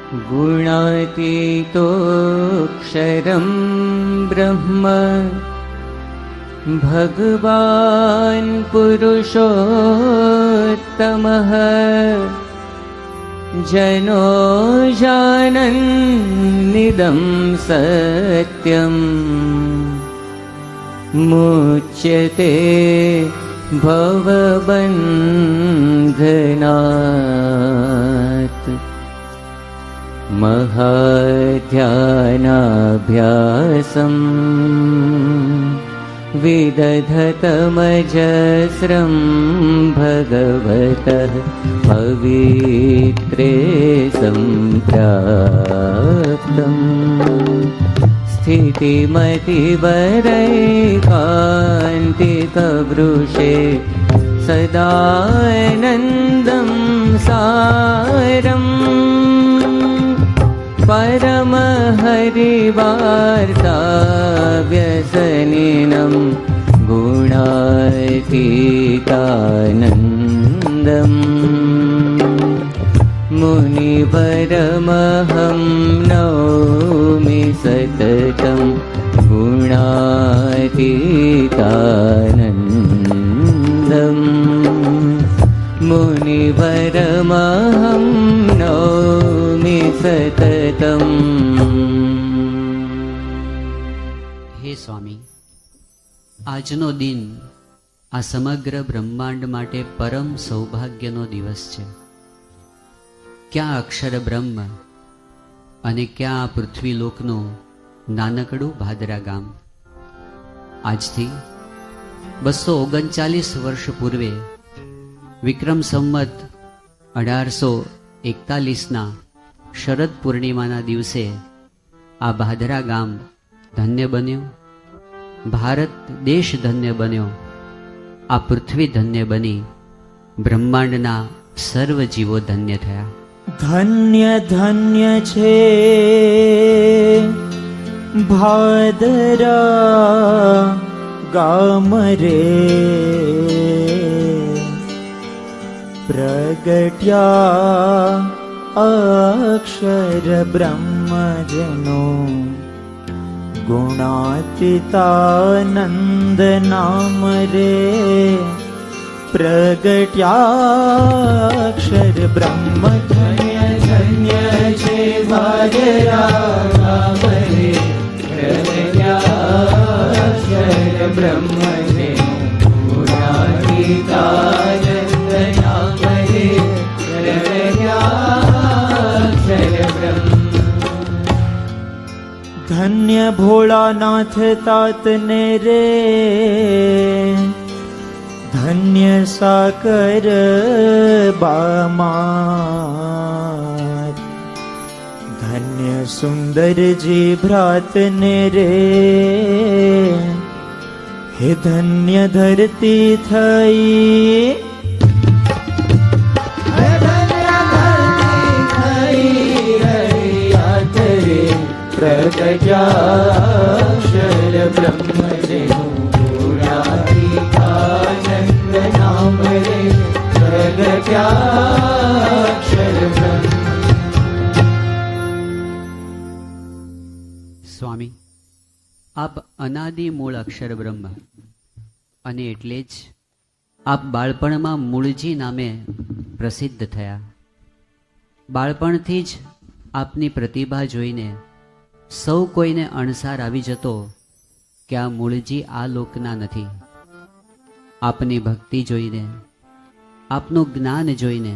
गुणातीतोऽक्षरं ब्रह्म भगवान् पुरुषोत्तमः जनो जानन्निदं सत्यम् मुच्यते भवबन्धनात्। महाध्यानाभ्यासम् विदधतमजस्रं भगवतः पवित्रे सम्प्राप्तम्। स्थितिमतिवरैकान्तिकवृषे सदानन्दं सारम् परमहरिवार्ताव्यसनिनं गुणातीतानन्दम्। मुनिवरमहं नौमि सततं गुणातीतानन्दम्। मुनिवरमहं नौमि सततम्। હે સ્વામી, આજનો દિન આ સમગ્ર બ્રહ્માંડ માટે પરમ સૌભાગ્યનો દિવસ છે. ક્યાં અક્ષર બ્રહ્મ અને ક્યાં આ પૃથ્વીલોકનું નાનકડું ભાદરા ગામ. આજથી 239 વર્ષ પૂર્વે વિક્રમ સંવત 1841ના શરદ પૂર્ણિમાના દિવસે આ ભાદરા ગામ ધન્ય બન્યો, ભારત દેશ ધન્ય બન્યો, આ પૃથ્વી ધન્ય બની, બ્રહ્માંડના સર્વ જીવો ધન્ય થયા. ધન્ય ધન્ય છે ભાદરા ગામ રે, પ્રગટ્યા અક્ષર બ્રહ્મજનો, ગુણાતીતાનંદ નામ રે, પ્રગટ્યાક્ષર બ્રહ્મ. ધન્ય ધન્ય છે ભાદરા ગામ રે, પ્રગટ્યાક્ષર બ્રહ્મજનો, ગુણાતીતાનંદ નામ રે, પ્રગટ્યાક્ષર બ્રહ્મ. ધન્ય ભોળાનાથ તાતને રે, ધન્ય સાકર બામા, ધન્ય સુંદરજી ભ્રાતને રે, હે ધન્ય ધરતી થઈ, પ્રગટ્યાક્ષર બ્રહ્મજનો, ગુણાતીતાનંદ નામ રે, પ્રગટ્યાક્ષર બ્રહ્મ. સ્વામી, આપ અનાદિ મૂળ અક્ષર બ્રહ્મ અને એટલે જ આપ બાળપણમાં મૂળજી નામે પ્રસિદ્ધ થયા. બાળપણથી જ આપની પ્રતિભા જોઈને સૌ કોઈને અણસાર આવી જતો કે આ મૂળજી આ લોકના નથી. આપની ભક્તિ જોઈને, આપનું જ્ઞાન જોઈને,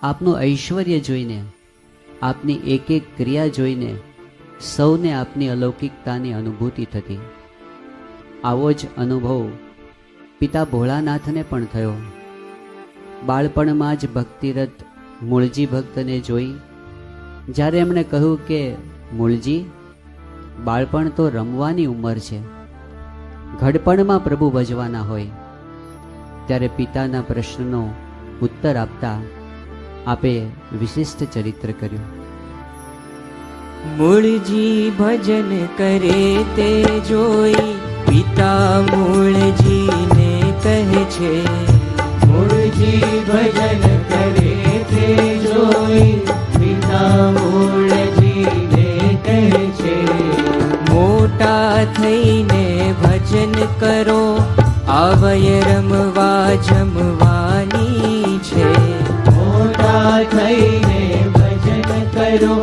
આપનું ઐશ્વર્ય જોઈને, આપની એક એક ક્રિયા જોઈને સૌને આપની અલૌકિકતાની અનુભૂતિ થતી. આવો જ અનુભવ પિતા ભોળાનાથને પણ થયો. બાળપણમાં જ ભક્તિરત મૂળજી ભક્તને જોઈ જ્યારે એમણે કહ્યું કે મૂળજી, બાળપણ તો રમવાની ઉંમર છે, ઘડપણમાં પ્રભુ ભજવાના હોય, ત્યારે પિતાના પ્રશ્નનો ઉત્તર આપતા આપે વિશિષ્ટ ચરિત્ર કર્યું. મૂળજી ભજન કરે તે જોઈ પિતા મૂળજીને કહે છે, મૂળજી ભજન કરે તે જોઈ પિતા થઈને ભજન કરો, આવય રમવા જમવાની છે. મોટા થઈને ભજન કરો,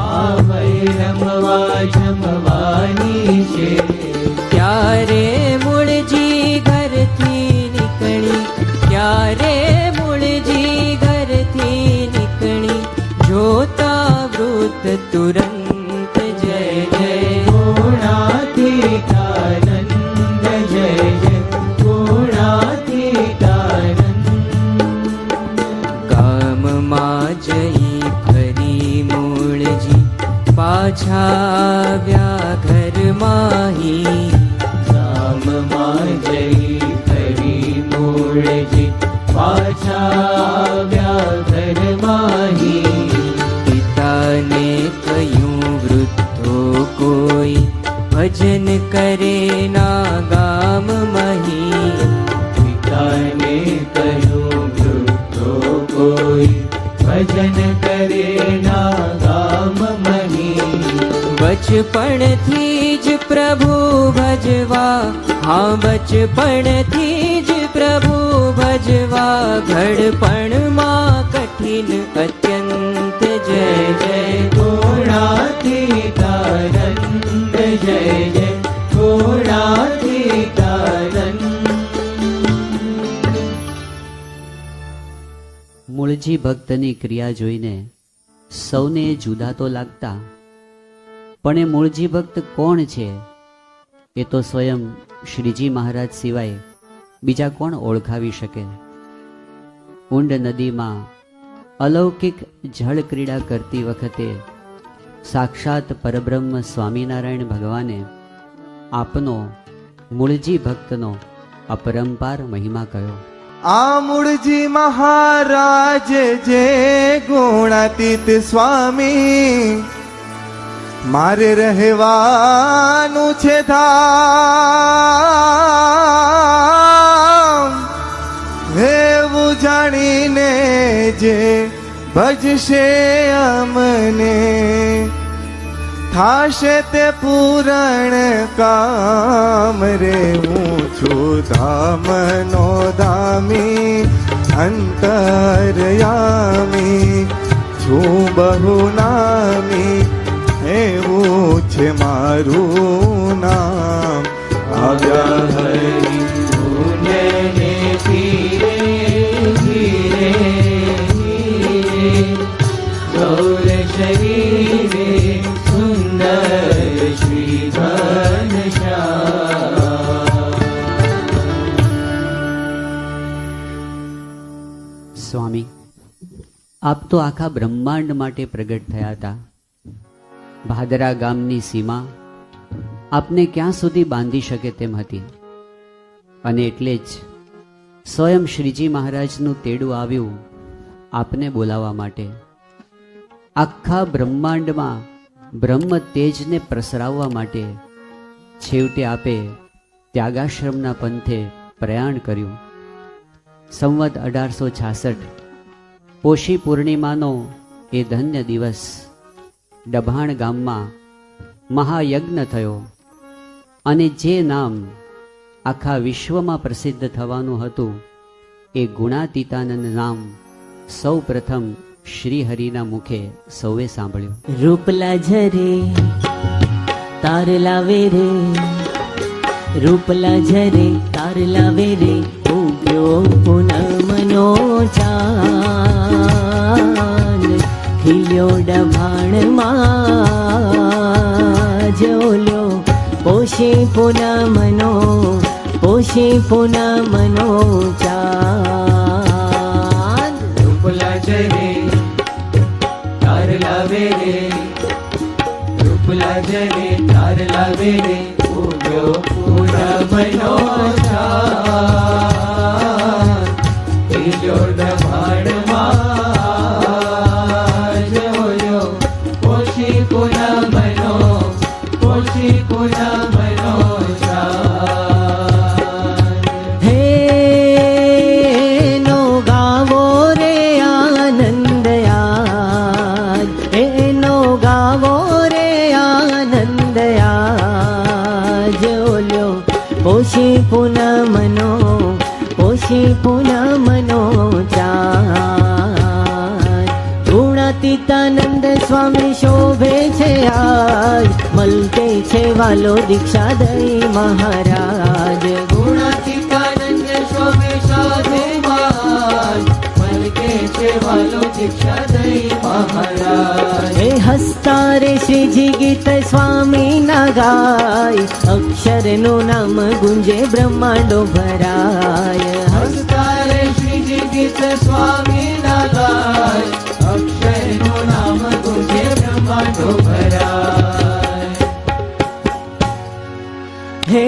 આવય રમવા જમવાની છે. ત્યારે મૂળજી ઘરથી નીકળી, ત્યારે મૂળજી ઘરથી નીકળી, જોતા વૃદ્ધ તુરંત જય જય. ગુણાતીતાનંદ જય જય, ગુણાતીતાનંદ. ગામમાં જઈ ફરી મૂળજી પાછા આવ્યા ઘરમાંહી. ગામમાં જઈ ફરી મૂળજી પાછા આવ્યા ઘરમાંહી. પિતાને કહ્યું વૃદ્ધો કોઈ ભજન કરે ના ગામમાંહી. પિતાને કહ્યું વૃદ્ધો કોઈ ભજન કરે ના ગામમાંહી. બચપણથી જ પ્રભુ ભજવા, હા બચપણથી જ પ્રભુ ભજવા, ઘડપણમાં કઠિન અત્યંત જય જય. ગુણાતીતાનંદ જય જય, ગુણાતીતાનંદ. મૂળજી ભક્તની ક્રિયા જોઈને સૌને જુદા તો લાગતા, પણ એ મૂળજી ભક્ત કોણ છે એ તો સ્વયં શ્રીજી મહારાજ સિવાય બીજા કોણ ઓળખાવી શકે. ઊંડ નદીમાં અલૌકિક જળ ક્રીડા કરતી વખતે સાક્ષાત પરબ્રહ્મ સ્વામિનારાયણ ભગવાને આપનો મૂળજી ભક્તનો અપરંપાર મહિમા કહ્યો. આ મૂળજી મહારાજ જે ગુણાતીત સ્વામી, મારે રહેવાનું છે ધામ. એવું જાણીને જે ભજશે અમને, થાશે તે પૂરણ કામ રે. હું છું ધામનો ધામી, અંતરયામી છું બહુ નામી, એવું છે મારું નામ. આવ્યા હરિ પુણ્યને ધીરે ધીરે ધીરે, ગૌર શરીરે સુંદર શ્રી ઘનશ્યામ. સ્વામી, આપ તો આખા બ્રહ્માંડ માટે પ્રગટ થયા હતા. ભાદરા ગામની સીમા આપને ક્યાં સુધી બાંધી શકે તેમ હતી, અને એટલે જ સ્વયં શ્રીજી મહારાજનું તેડું આવ્યું આપને બોલાવવા માટે. આખા બ્રહ્માંડમાં બ્રહ્મ તેજને પ્રસરાવવા માટે છેવટે આપે ત્યાગાશ્રમના પંથે પ્રયાણ કર્યું. સંવત 1866 પોષી પૂર્ણિમાનો એ ધન્ય દિવસ ડભાણ ગામમાં મહાયજ્ઞ થયો, અને જે નામ આખા વિશ્વમાં પ્રસિદ્ધ થવાનું હતું એ ગુણાતીતાનંદ નામ સૌ પ્રથમ શ્રી હરિના મુખે સૌએ સાંભળ્યું. રૂપલા ઝરે તાર લાવે રે, રૂપલા ઝરે તાર લાવે રે, ઉગ્યો પૂનમનો ચાંદ, ખીલ્યો ડભાણમાં જોલ્યો પોષી પૂનમનો, પોષી પૂનમનો ચાંદ. રૂપલા જરે તાર લાવે રે, રૂપલા જરે તાર લાવે રે, ઉગ્યો પૂનમનો ચાંદ, ખીલ્યો ડભાણમાં જોયો પોષી પૂનમનો, પોષી પૂનમનો ચાંદ. હે નો ગાવો રે આનંદ યાદ, એનો ગાવો રે આનંદ યાદ, પોષી પૂનમનો પોષી પૂનમનો ચાંદ ગુણાતીતાનંદ સ્વામી શોભે છે આજ મલકે છે વાલો દીક્ષા દઈ મહારાજ ગુણાતીતાનંદ સ્વામી સાધે મહારાજ મલકે છે વાલો દીક્ષા દઈ મહારાજ હે હસતા રે શ્રીજી ગીત સ્વામી ના ગાય અક્ષરનું નામ ગુંજે બ્રહ્માંડો ભરાય હસ્તારે શ્રીજી ગીત સ્વામી ના ગાય અક્ષરનું નામ ગુંજે બ્રહ્માંડો ભરાય હે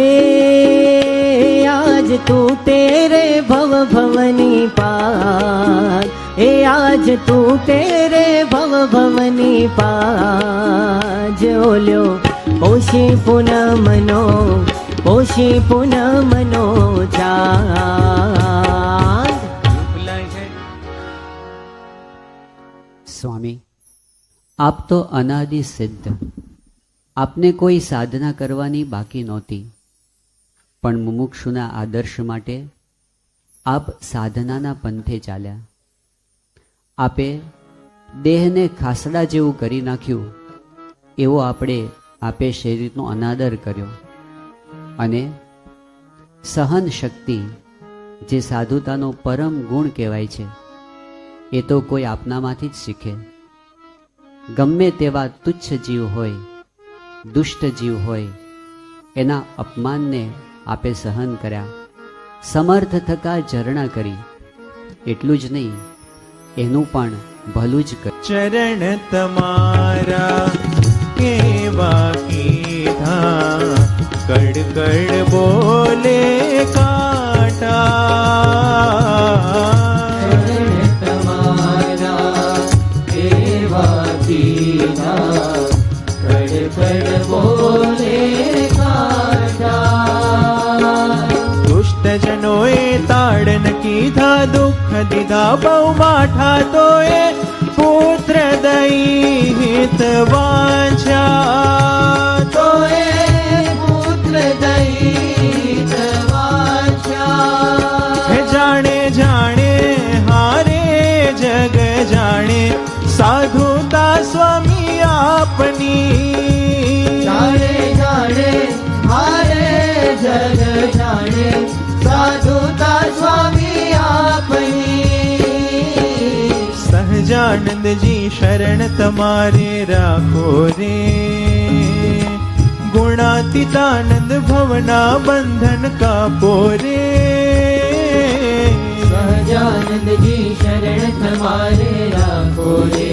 આજ તૂટે રે ભવ ભવની પાર એ આજ તૂટે રે ભવ ભવની પાજ ઓલ્યો પોષી પૂનમનો પોષી પૂનમનો ચાંદ સ્વામી, આપ તો અનાદિ સિદ્ધ, આપને કોઈ સાધના કરવાની બાકી નહોતી, પણ મુમુક્ષુના આદર્શ માટે આપ સાધનાના પંથે ચાલ્યા. આપે દેહને ખાસડા જેવું કરી નાખ્યું, એવો આપે શરીરનો અનાદર કર્યો, અને સહન શક્તિ જે સાધુતાનો પરમ ગુણ કહેવાય છે, એ તો કોઈ આપનામાંથી જ શીખે. ગમે તેવા તુચ્છ જીવ હોય, દુષ્ટ જીવ હોય, એના અપમાનને આપે સહન કર્યા, સમર્થ થકા ઝરણા કરી. એટલું જ નહીં, એનું પણ ભલું જ કર્યું. ચરણ તમારા કેવા કીધા, કડ કડ બોલે કાંટા. તમારા એવા કીધા, કડ કડ બોલે કાંટા. દુષ્ટ જનોએ તાડન કીધા, દુઃખ દીધા બહુ માઠા, તોય પુત્ર દઈ હિત વાંચ્યા. તોય પુત્ર દૈત વાંચ્યા. હે જાણે જાણે હારે જગ જાણે, સાધુતા સ્વામી આપની. જાણે જાણે હારે જગ જાણે, સાધુતા સ્વામી આપની. સહજાનંદજી શરણ તમારે રાખો રે, ગુણાતીતાનંદ ભવના બંધન કાપો રે. સહજાનંદજી શરણ તમારે રાખો રે.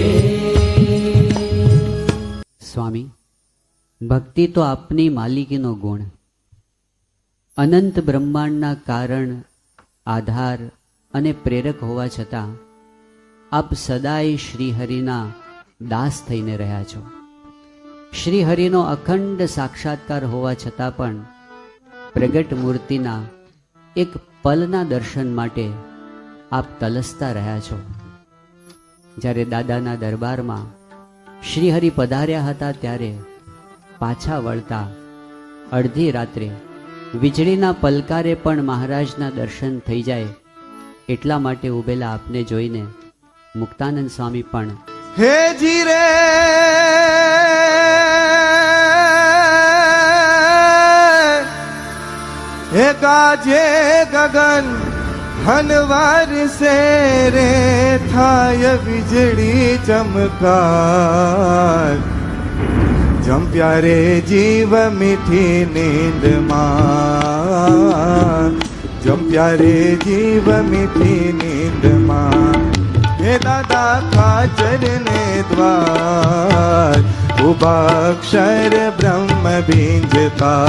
સ્વામી, ભક્તિ તો આપની માલિકીનો ગુણ. અનંત બ્રહ્માંડના કારણ, આધાર અને પ્રેરક હોવા છતાં આપ સદાય શ્રીહરિના દાસ થઈને રહ્યા છો. શ્રીહરિનો અખંડ સાક્ષાત્કાર હોવા છતાં પણ પ્રગટ મૂર્તિના એક પલના દર્શન માટે આપ તલસતા રહ્યા છો. જ્યારે દાદાના દરબારમાં શ્રીહરિ પધાર્યા હતા, ત્યારે પાછા વળતા અડધી રાત્રે વીજળીના પલકારે પણ મહારાજના દર્શન થઈ જાય એટલા માટે ઊભેલા આપને જોઈને મુક્તાનંદ સ્વામી પણ હે જીરે હે ગાજે ગગન હનવાર સે રે, થાય વીજળી ચમકાર. જમ્પ્યા રે જીવ મીઠી નીંદમાં, જમ્પ્યા રે જીવ મીઠી નીંદમાં. હે દાદા ખાચર ને દ્વાર, ઉભા અક્ષર બ્રહ્મ બીંજતા.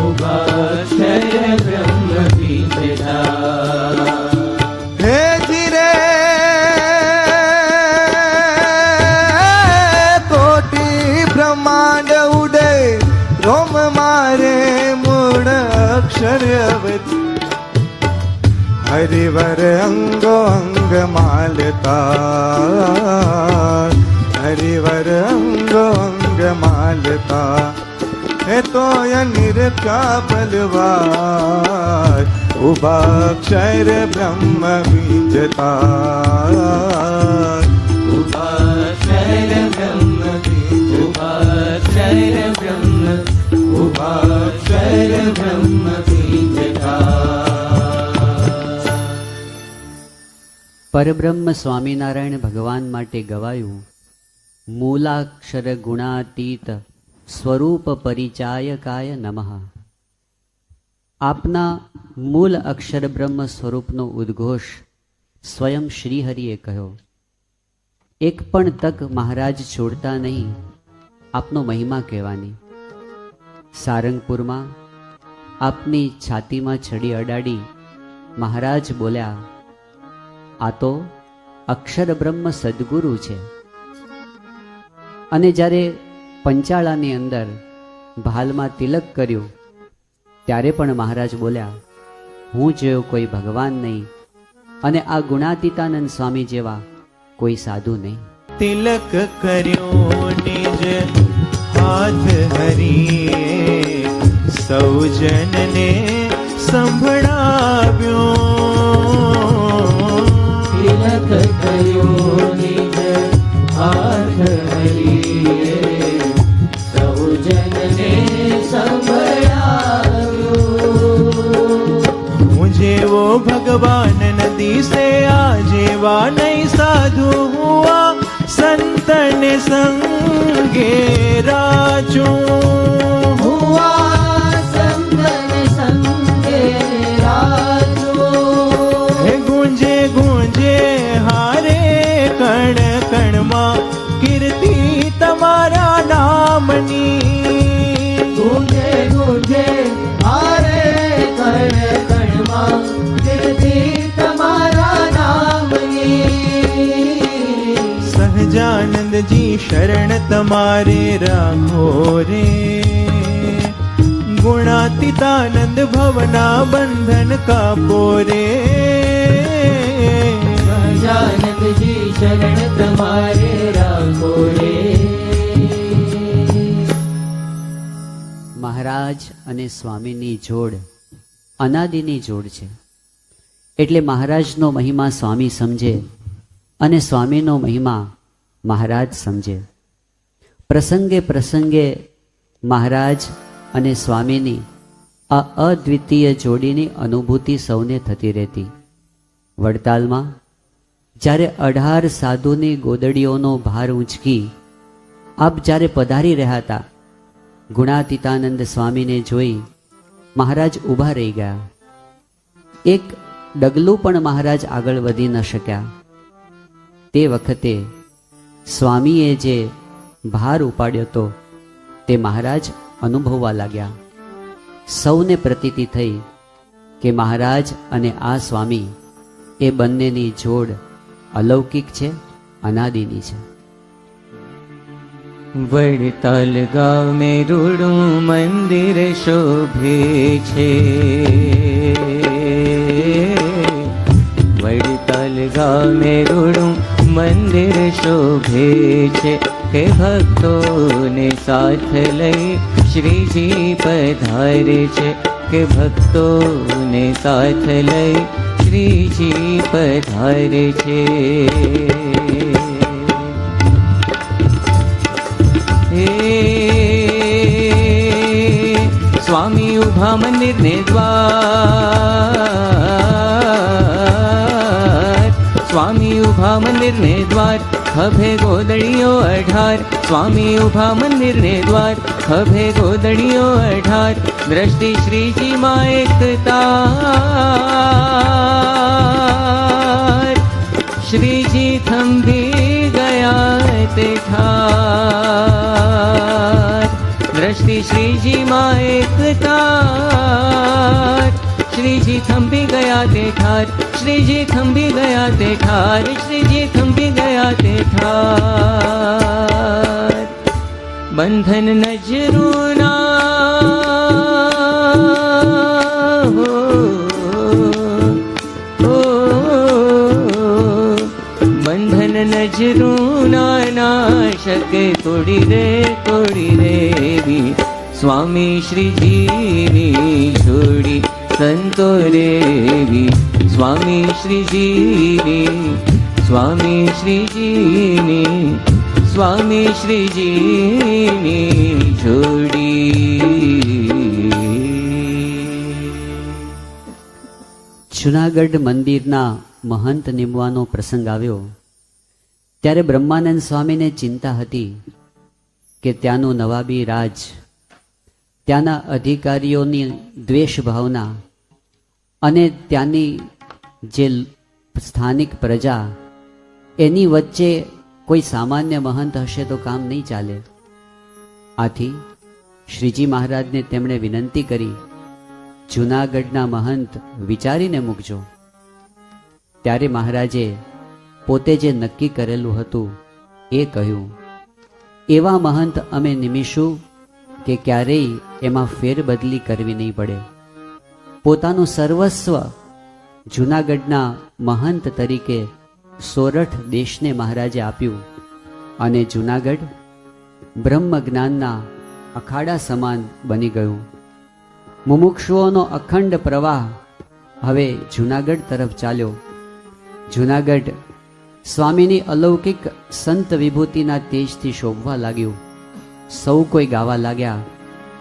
ઉપાક્ષર બ્રહ્મ બીજતા. હે જીરે કોટી બ્રહ્માંડ ઉડે, રોમ મારે મૂળ અક્ષર અવધિ. હરિવર અંગો અંગ માલતા, હરિવર અંગો અંગ માલતા. હે તોય નિરખ્યા બલવાય ઉભા અક્ષર બ્રહ્મ બીજતા ઉપાક્ષર બ્રહ્મ ઉપાક્ષર બ્રહ્મ ઉપાક્ષર બ્રહ્મ બીજતા. પરબ્રહ્મ સ્વામિનારાયણ ભગવાન માટે ગવાયું મૂલાક્ષર ગુણાતીત સ્વરૂપ પરિચાયકાય નમઃ. આપના મૂળ અક્ષર બ્રહ્મ સ્વરૂપનો ઉદ્ઘોષ સ્વયં શ્રીહરિએ કહ્યો. એક પણ તક મહારાજ છોડતા નહીં આપનો મહિમા કહેવાની. સારંગપુરમાં આપની છાતીમાં છડી અડાડી મહારાજ બોલ્યા, આ તો અક્ષર બ્રહ્મ સદગુરુ છે. અને જ્યારે પંચાળાની અંદર ભાલમાં તિલક કર્યું ત્યારે પણ મહારાજ બોલ્યા, હું જેવો કોઈ ભગવાન નહીં અને આ ગુણાતીતાનંદ સ્વામી જેવા કોઈ સાધુ નહીં. તિલક કર્યો નિજ હાથ હરીએ સૌજનને સંભળાવ્યો. તિલક કર્યો નિજ હાથ હરીએ સૌજનને સંભળાવ્યો. હું જેવો ભગવાન નદી સે આ જેવા નહીં સાધુ હુઆ સંતને સંગે રાજું. હુઆ સંતન સંગે રાજો. હે ગુંજે ગુંજે હારે કણ કણમાં કીર્તિ તમારા નામની. ગુંજે ગુંજે હારે કણ કણમાં કીર્તિ તમારા નામની. સહજાનંદજી શરણ તમારે રાખો રે. ગુણાતીતાનંદ ભવના બંધન કાપો રે. સહજાનંદજી શરણ તમારે રાખો રે. મહારાજ અને સ્વામીની જોડ અનાદિની જોડ છે. એટલે મહારાજનો મહિમા સ્વામી સમજે અને સ્વામીનો મહિમા મહારાજ સમજે. પ્રસંગે પ્રસંગે મહારાજ અને સ્વામીની આ અદ્વિતીય જોડીની અનુભૂતિ સૌને થતી રહેતી. વડતાલમાં જ્યારે 18 સાધુની ગોદડીઓનો ભાર ઊંચકી આપ જ્યારે પધારી રહ્યા હતા, ગુણાતીતાનંદ સ્વામીને જોઈ મહારાજ ઊભા રહી ગયા. એક ડગલું પણ મહારાજ આગળ વધી ન શક્યા. તે વખતે સ્વામીએ જે ભાર ઉપાડ્યો હતો તે મહારાજ અનુભવવા લાગ્યા. સૌને પ્રતીતિ થઈ કે મહારાજ અને આ સ્વામી એ બંનેની જોડ અલૌકિક છે, અનાદિની છે. વડતાલ ગામે રૂડું મંદિર શોભે છે. વડતાલ ગામે રૂડું મંદિર શોભે છે કે ભક્તોને સાથ લઈ શ્રીજી પધારે છે. કે ભક્તોને સાથ લઈ શ્રીજી પધારે છે. સ્વામી ઉભા મંદિરને દ્વાર. સ્વામી ઉભા મંદિરને દ્વાર ખભે ગોદડીઓ 18. સ્વામી ઉભા મંદિરને દ્વાર ખભે ગોદડીઓ 18. દ્રષ્ટિ શ્રીજી માં એકતા. શ્રીજી થંભી ગયા તે ઠાર. દ્રષ્ટિ શ્રીજી માં એકતા. શ્રીજી થંભી ગયા તે ઠાર. શ્રીજી થંભી ગયા તે ઠાર. શ્રીજી થંભી ગયા તે ઠાર. બંધન નજરૂના હો બંધન નજરૂના નાશકે તોડી રે તોડી રે. સ્વામી શ્રીજીની જોડી સંતો રેવી, સ્વામી શ્રીજીની, સ્વામી શ્રીજીની, સ્વામી શ્રીજીની જોડી. જુનાગઢ મંદિરના મહંત નિમવાનો પ્રસંગ આવ્યો ત્યારે બ્રહ્માનંદ સ્વામીને ચિંતા હતી કે ત્યાંનું નવાબી રાજ, ત્યાંના અધિકારીઓની દ્વેષ ભાવના અને ત્યાંની જે સ્થાનિક પ્રજા, એની વચ્ચે કોઈ સામાન્ય મહંત હશે તો કામ નહીં ચાલે. આથી શ્રીજી મહારાજને તેમણે વિનંતી કરી, જૂનાગઢના મહંત વિચારીને મૂકજો. ત્યારે મહારાજે પોતે જે નક્કી કરેલું હતું એ કહ્યું, એવા મહંત અમે નિમીશું કે ક્યારેય એમાં ફેરબદલી કરવી નહીં પડે. પોતાનું સર્વસ્વ જૂનાગઢના મહંત તરીકે સોરઠ દેશને મહારાજે આપ્યું અને જૂનાગઢ બ્રહ્મ જ્ઞાનના અખાડા સમાન બની ગયું. મુમુક્ષુઓનો અખંડ પ્રવાહ હવે જૂનાગઢ તરફ ચાલ્યો. જૂનાગઢ સ્વામીની અલૌકિક સંત વિભૂતિના તેજથી શોભવા લાગ્યું. સૌ કોઈ ગાવા લાગ્યા,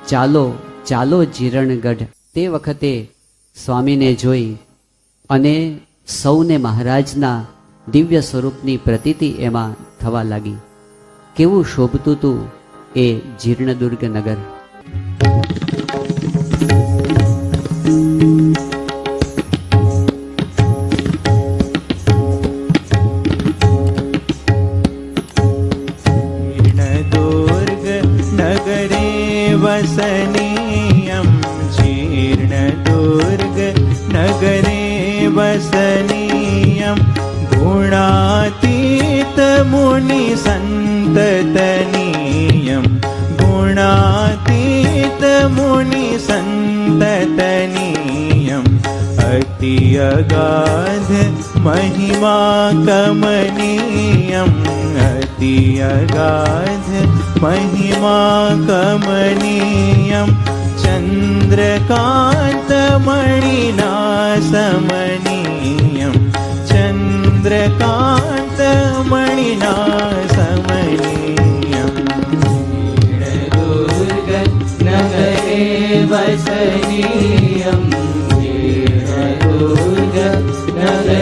ચાલો ચાલો જીરણગઢ. તે વખતે સ્વામીને જોઈ અને સૌને મહારાજના દિવ્ય સ્વરૂપની પ્રતીતિ એમાં થવા લાગી. કેવું શોભતું હતું એ જીર્ણદુર્ગ નગર. જીર્ણદુર્ગ નગરે વસનીયમ, જીર્ણદુર્ગ નગરે વસનીયમ, ગુણાતીત મુનિ સંતતનીયમ, ગુણાતીત મુનિ સંતતનીયમ, અતિ અગાધ મહિમા કમનીયમ, અતિ અગાધ મહિમા કમનીયમ, ચંદ્રકાંત મણિના સમનીયમ, ચંદ્રકાંત મણિના સમનીયમ. જીર્ણદુર્ગ નગરે વસનીયમ, જીર્ણદુર્ગ નગરે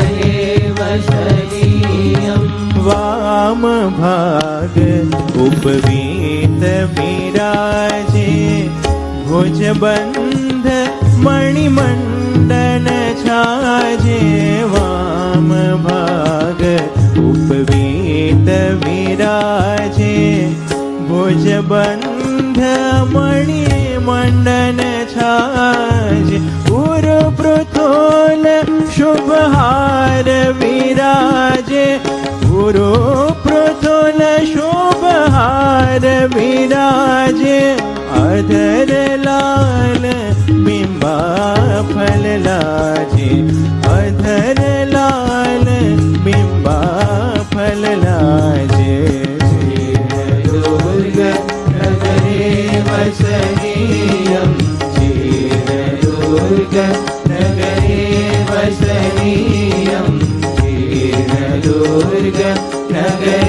વસનીયમ. વામ ભાગ ઉપવીત બિરાજે, ભુજબંધ મણિમંડન છાજે, વામ ભાગ ઉપવીત વિરાજે, ભુજબંધ મણિમંડન છાજે, ઉર પૃથોલ શુભહાર વિરાજે, ઉરો પૃથોલ શુભહાર વિરાજે, અધર લાલ બિંબા ફલ લાજે, અધર લાલ બિંબા ફલ લાજે. જીર્ણદુર્ગ નગરે વસનીયમ, જીર્ણદુર્ગ નગરે વસનીયમ, જીર્ણદુર્ગ નગરે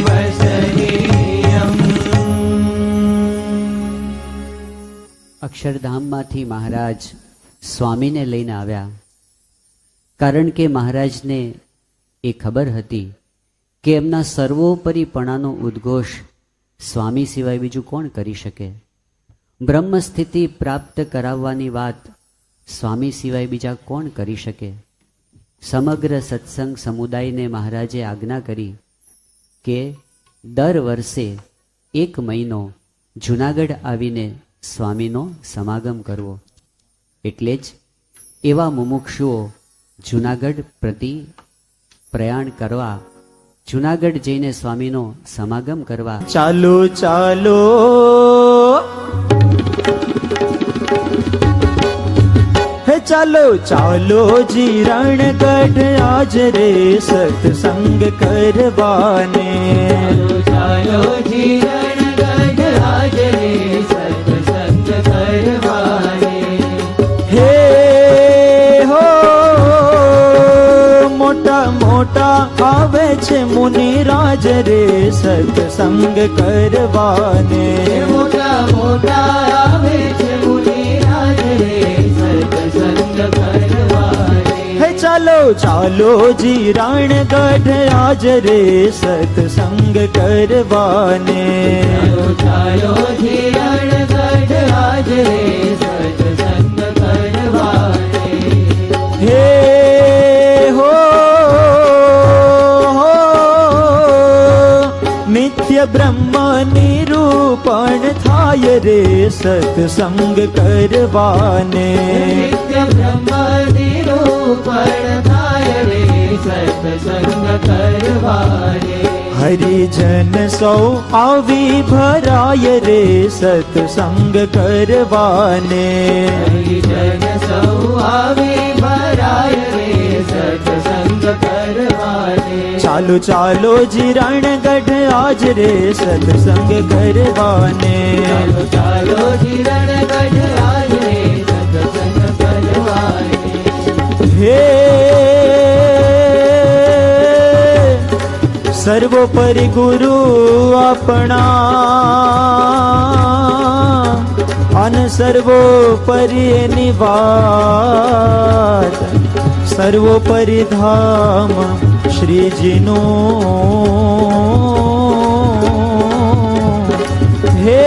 વસનીયમ. અક્ષરધામમાંથી મહારાજ સ્વામીને લઈને આવ્યા, કારણ કે મહારાજને એ ખબર હતી કે એમના સર્વોપરીપણાનો ઉદ્ઘોષ સ્વામી સિવાય બીજું કોણ કરી શકે. બ્રહ્મ સ્થિતિ પ્રાપ્ત કરાવવાની વાત સ્વામી સિવાય બીજા કોણ કરી શકે. સમગ્ર સત્સંગ સમુદાયને મહારાજે આજ્ઞા કરી કે દર વર્ષે 1 મહિનો જૂનાગઢ આવીને સ્વામીનો સમાગમ કરવો. એટલે જ એવા મુમુક્ષુઓ જૂનાગઢ પ્રતિ પ્રયાણ કરવા, જૂનાગઢ જઈને સ્વામીનો સમાગમ કરવા ચાલો ચાલો હે ચાલો ચાલો જીરણગઢ આજ રે સત્સંગ કરવાને, ચાલો જીરણગઢ આજ રે સત્સંગ છે મુનિ રાજ રે સત્સંગ કરવાને. મોટા મોટા આવે છે મુનિ રાજ રે સત્સંગ કરવાને. હે ચાલો ચાલો જી રણગઢ આજ રે સત્સંગ કરવાને. ચાલો ધીરણ ગઢ આજ રે સત્સંગ કરવાને. હે હો નિત્ય બ્રહ્મ નિરૂપણ થાય રે સત્સંગ કરવાને. નિત્ય બ્રહ્મ નિરૂપણ થાય રે સત્સંગ કરવાને. હરિજન સૌ આવી ભરાય રે સત્સંગ કરવાને. હરિજન સૌ આવી ભરાય રે સત્સંગ કરવાને. ચાલો ચાલો જી રણગઢ આજ રે સત્સંગ કરવાને. ચાલો ચાલો ધીરણ ગઢ આજ રે સત્સંગ કરવાને. હે સર્વોપરી ગુરુ આપણા અને સર્વોપરી એની વાત. સર્વોપરી ધામ શ્રીજીનું. હે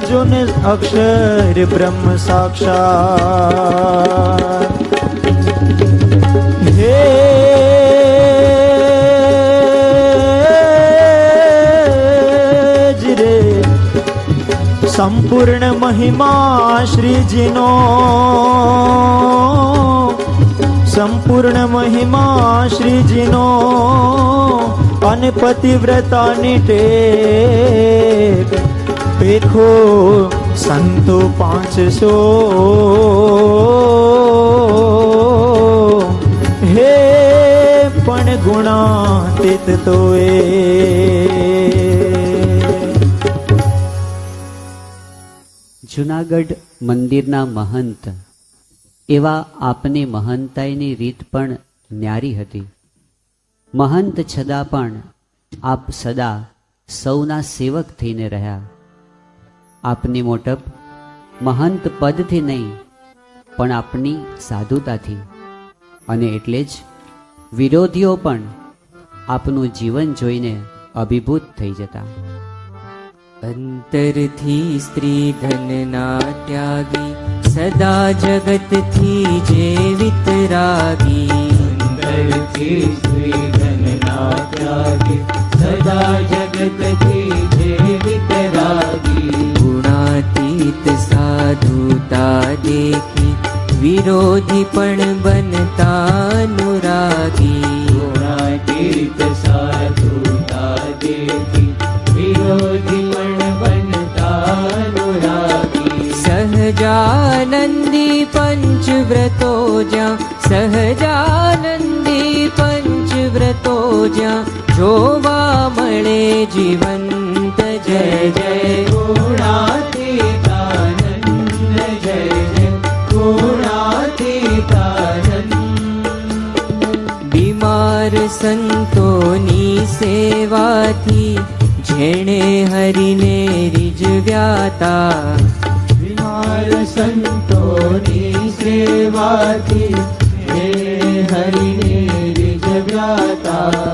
જોને અક્ષર બ્રહ્મ સાક્ષાત. હે જ રે સંપૂર્ણ મહિમા શ્રીજીનો. સંપૂર્ણ મહિમા શ્રીજીનો અને પતિવ્રતાની ટેક. પેખો સંતો 500. હે પણ ગુણાતીત તો એ. જુનાગઢ મંદિરના મહંત એવા આપની મહંતાઈની રીત પણ ન્યારી હતી. મહંત છતાં પણ આપ સદા સૌના સેવક થઈને રહ્યા. આપની મોટપ મહંત પદથી નહીં પણ આપની સાધુતાથી. અને એટલે જ વિરોધીઓ પણ આપનું જીવન જોઈને અભિભૂત થઈ જતા. અંતરથી સ્ત્રી ધનના ત્યાગી, સદા જગતથી જે વિતરાગી. અંતરથી શ્રી ધનના ત્યાગી, સદા જગતથી જે વિતરાગી. ગુણાતીત સાધુતા દેખી, વિરોધી પણ બનતા અનુરાગી. ગુણાતીત સાધુતા દેખી, વિરોધી પણ બનતા અનુરાગી. સહજાનંદી પંચવ્રતો જ્યાં, સહજાનંદી પંચવ્રતો જ્યાં જોવા મળે જીવંત. જય જય ગુણાતીતાનંદ, જય જય ગુણાતીતાનંદ. બીમાર સંતોની સેવાથી જેણે હરિને રીઝવ્યાતા. બીમાર સંતોની સેવાથી હે હરિને રીઝવ્યાતા.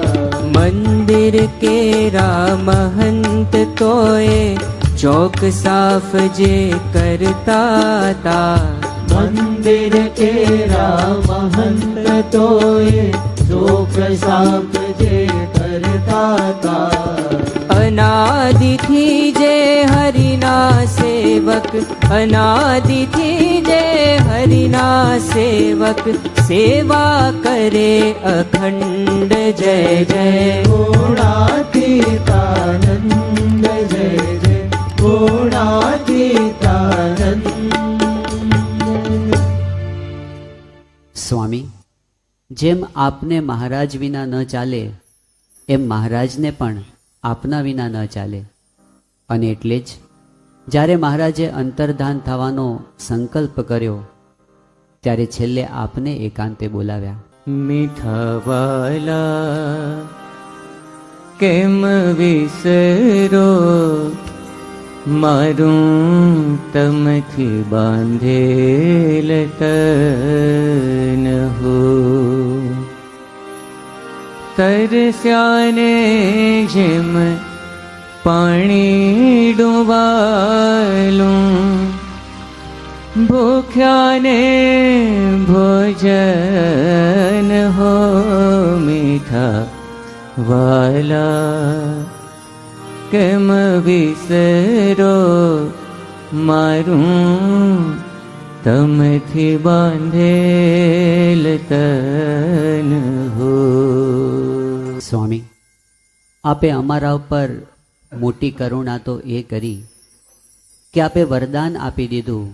મંદિર કેરા મહંત તોય ચોક સાફ જે કરતા તા. મંદિર કેરા મહંત તોય ચોક સાફ જે કરતા તા. અનાદિથી જે હરિના સેવક, અનાદિથી જે હરિના સેવક સેવા કરે અખંડ. જય જય ગુણાતીતાનંદ, જય જય ગુણાતીતાનંદ. સ્વામી, જેમ આપને મહારાજ વિના ન ચાલે એમ મહારાજને પણ આપના વિના ન ચાલે. અને એટલે જ જ્યારે મહારાજે અંતર્ધાન થવાનો સંકલ્પ કર્યો ત્યારે છેલ્લે આપને એકાંતે બોલાવ્યા. મીઠા વાલા કેમ વિસરો મારું તમથી બાંધેલ તન હો. તરસ્યાને જેમ પાણી ડૂબાલું, ભૂખ્યાને ભોજન હો મીઠા વાલા કેમ વિસરો મારું તમથી બાંધેલ તન હો. સ્વામી, આપે અમારા ઉપર મોટી કરુણા તો એ કરી કે આપે વરદાન આપી દીધું,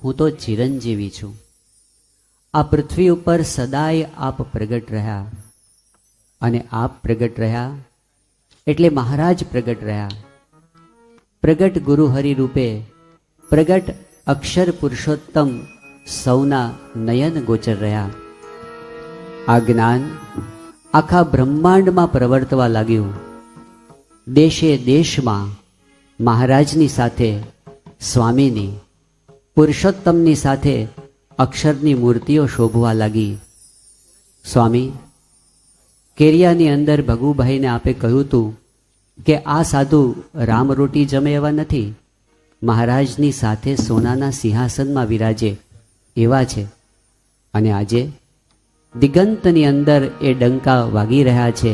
હું તો ચિરંજીવી છું. આ પૃથ્વી ઉપર સદાય આપ પ્રગટ રહ્યા, અને આપ પ્રગટ રહ્યા એટલે મહારાજ પ્રગટ રહ્યા. પ્રગટ ગુરુ હરિ રૂપે પ્રગટ અક્ષર પુરુષોત્તમ સૌના નયન ગોચર રહ્યા. આ જ્ઞાન આખા બ્રહ્માંડમાં પ્રવર્તવા લાગ્યું. દેશે દેશમાં મહારાજની સાથે સ્વામીની, પુરુષોત્તમની સાથે અક્ષરની મૂર્તિઓ શોભવા લાગી. સ્વામી, કેરિયાની અંદર ભગુભાઈને આપે કહ્યું હતું કે આ સાધુ રામ રોટી જમે એવા નથી, મહારાજની સાથે સોનાના સિંહાસનમાં વિરાજે એવા છે. અને આજે દિગંતની અંદર એ ડંકા વાગી રહ્યા છે.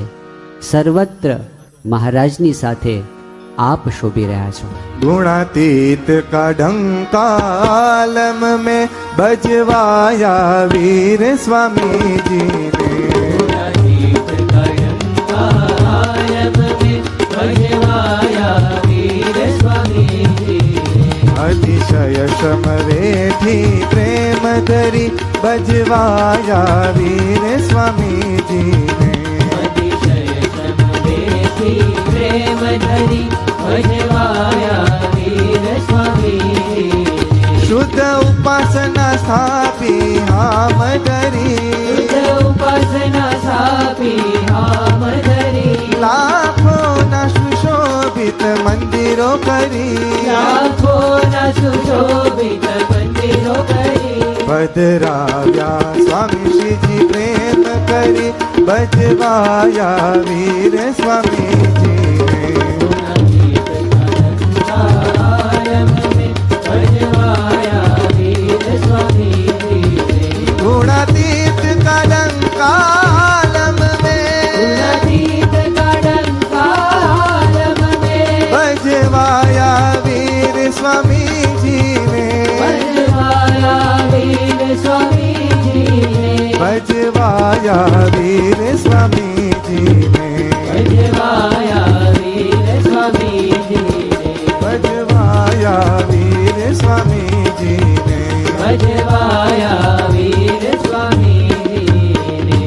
સર્વત્ર મહારાજની સાથે आप शोभी रहा છો. गुणातीत का डंकालम में बजवाया वीर स्वामी जी ने. गुणातीत का डंकालम में बजवाया वीर स्वामी जी ने. अतिशय समवेठी प्रेम धरी बजवाया वीर स्वामी जी ने. अतिशय समवेठी प्रेम धरी भजवाया वीर स्वामी. शुद्ध उपासना स्थापी हाम धरी. शुद्ध उपासना स्थापी हाम धरी. लाखों ना सुशोभित मंदिरो करी. लाखों ना सुशोभित मंदिरो करी. पधराव्या स्वामी श्रीजी प्रेम કરી બજવાયા વીર સ્વામીજી ગુણાતીત કલંકાલમ બજવાયા વીર સ્વામીજી ને भजवाया वीर स्वामी जी ने. भजवाया वीर स्वामी जी ने. भजवाया वीर स्वामी जी ने. भजवाया वीर स्वामी जी ने.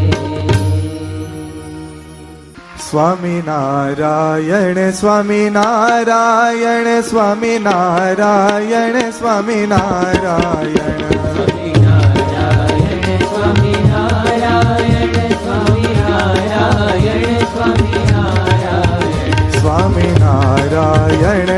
स्वामी नारायण स्वामी नारायण स्वामी नारायण स्वामी नारायण स्वामीनारायण स्वामीनारायण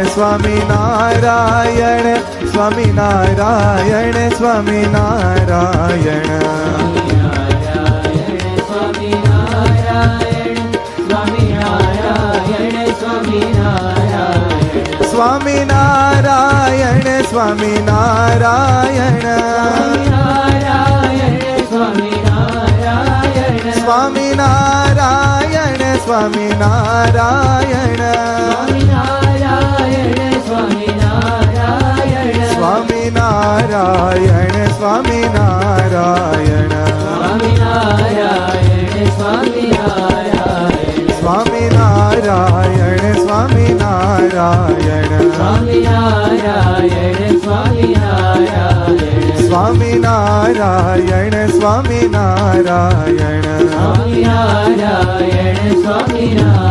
स्वामीनारायण स्वामीनारायण स्वामीनारायण स्वामीनारायण स्वामीनारायण स्वामीनारायण स्वामीनारायण स्वामीनारायण स्वामीनारायण स्वामीनारायण स्वामीनारायण स्वामीनारायण स्वामीनारायण स्वामीनारायण